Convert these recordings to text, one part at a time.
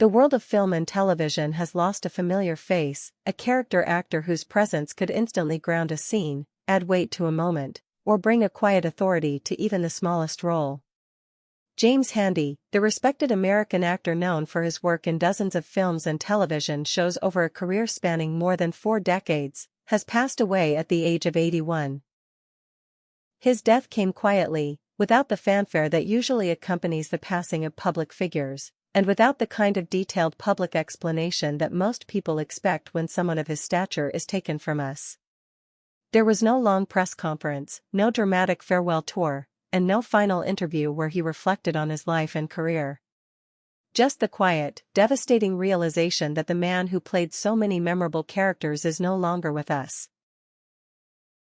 The world of film and television has lost a familiar face, a character actor whose presence could instantly ground a scene, add weight to a moment, or bring a quiet authority to even the smallest role. James Handy, the respected American actor known for his work in dozens of films and television shows over a career spanning more than 4 decades, has passed away at the age of 81. His death came quietly, without the fanfare that usually accompanies the passing of public figures, and without the kind of detailed public explanation that most people expect when someone of his stature is taken from us. There was no long press conference, no dramatic farewell tour, and no final interview where he reflected on his life and career. Just the quiet, devastating realization that the man who played so many memorable characters is no longer with us.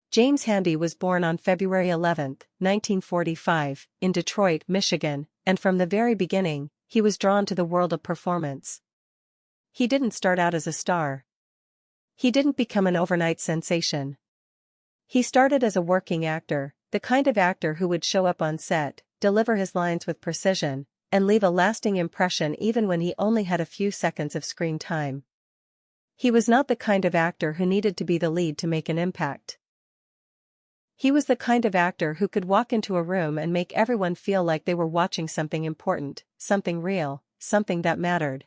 James Handy was born on February 11, 1945, in Detroit, Michigan, and from the very beginning, he was drawn to the world of performance. He didn't start out as a star. He didn't become an overnight sensation. He started as a working actor, the kind of actor who would show up on set, deliver his lines with precision, and leave a lasting impression even when he only had a few seconds of screen time. He was not the kind of actor who needed to be the lead to make an impact. He was the kind of actor who could walk into a room and make everyone feel like they were watching something important, something real, something that mattered.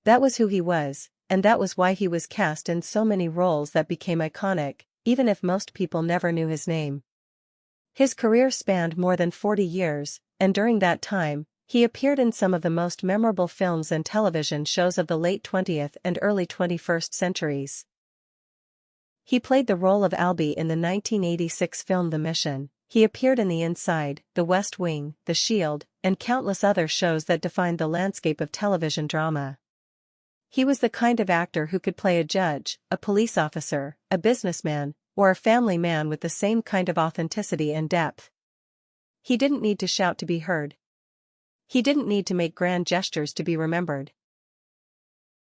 That was who he was, and that was why he was cast in so many roles that became iconic, even if most people never knew his name. His career spanned more than 40 years, and during that time, he appeared in some of the most memorable films and television shows of the late 20th and early 21st centuries. He played the role of Albie in the 1986 film The Mission. He appeared in The Inside, The West Wing, The Shield, and countless other shows that defined the landscape of television drama. He was the kind of actor who could play a judge, a police officer, a businessman, or a family man with the same kind of authenticity and depth. He didn't need to shout to be heard. He didn't need to make grand gestures to be remembered.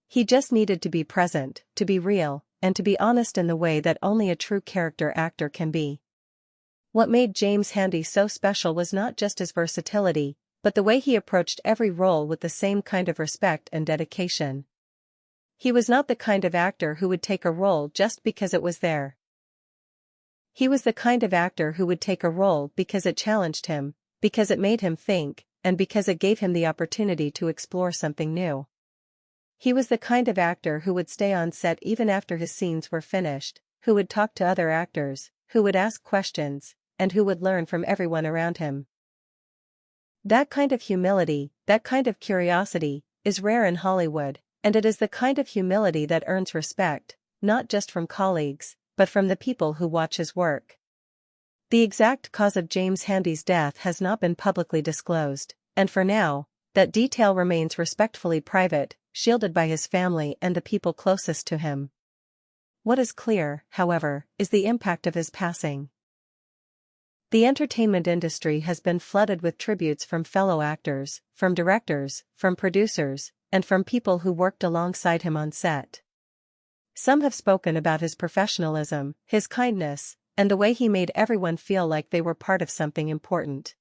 He just needed to be present, to be real, and to be honest in the way that only a true character actor can be. What made James Handy so special was not just his versatility, but the way he approached every role with the same kind of respect and dedication. He was not the kind of actor who would take a role just because it was there. He was the kind of actor who would take a role because it challenged him, because it made him think, and because it gave him the opportunity to explore something new. He was the kind of actor who would stay on set even after his scenes were finished, who would talk to other actors, who would ask questions, and who would learn from everyone around him. That kind of humility, that kind of curiosity, is rare in Hollywood, and it is the kind of humility that earns respect, not just from colleagues, but from the people who watch his work. The exact cause of James Handy's death has not been publicly disclosed, and for now, that detail remains respectfully private, shielded by his family and the people closest to him. What is clear, however, is the impact of his passing. The entertainment industry has been flooded with tributes from fellow actors, from directors, from producers, and from people who worked alongside him on set. Some have spoken about his professionalism, his kindness, and the way he made everyone feel like they were part of something important.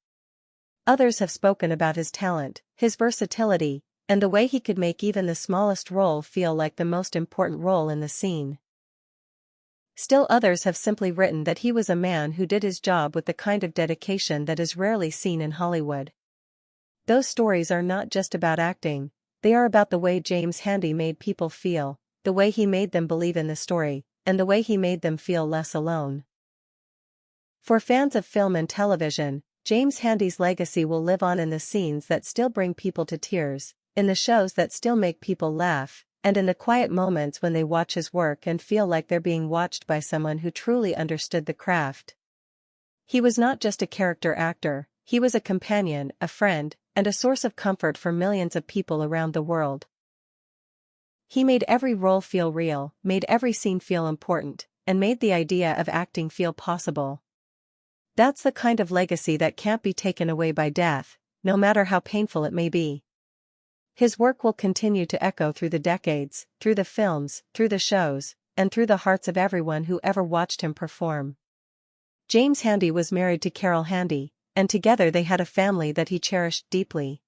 Others have spoken about his talent, his versatility, and the way he could make even the smallest role feel like the most important role in the scene. Still others have simply written that he was a man who did his job with the kind of dedication that is rarely seen in Hollywood. Those stories are not just about acting, they are about the way James Handy made people feel, the way he made them believe in the story, and the way he made them feel less alone. For fans of film and television, James Handy's legacy will live on in the scenes that still bring people to tears, in the shows that still make people laugh, and in the quiet moments when they watch his work and feel like they're being watched by someone who truly understood the craft. He was not just a character actor, he was a companion, a friend, and a source of comfort for millions of people around the world. He made every role feel real, made every scene feel important, and made the idea of acting feel possible. That's the kind of legacy that can't be taken away by death, no matter how painful it may be. His work will continue to echo through the decades, through the films, through the shows, and through the hearts of everyone who ever watched him perform. James Handy was married to Carol Handy, and together they had a family that he cherished deeply.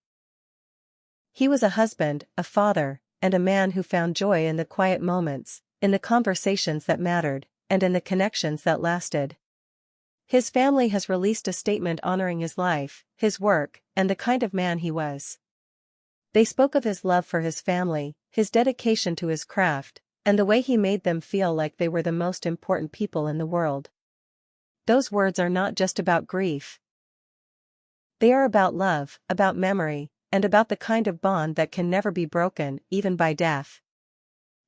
He was a husband, a father, and a man who found joy in the quiet moments, in the conversations that mattered, and in the connections that lasted. His family has released a statement honoring his life, his work, and the kind of man he was. They spoke of his love for his family, his dedication to his craft, and the way he made them feel like they were the most important people in the world. Those words are not just about grief. They are about love, about memory, and about the kind of bond that can never be broken, even by death.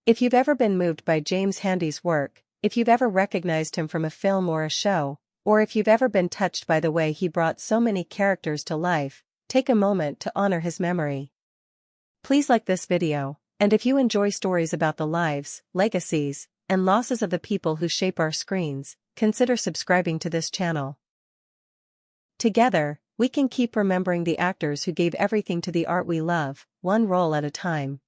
If you've ever been moved by James Handy's work, if you've ever recognized him from a film or a show, or if you've ever been touched by the way he brought so many characters to life, take a moment to honor his memory. Please like this video, and if you enjoy stories about the lives, legacies, and losses of the people who shape our screens, consider subscribing to this channel. Together, we can keep remembering the actors who gave everything to the art we love, one role at a time.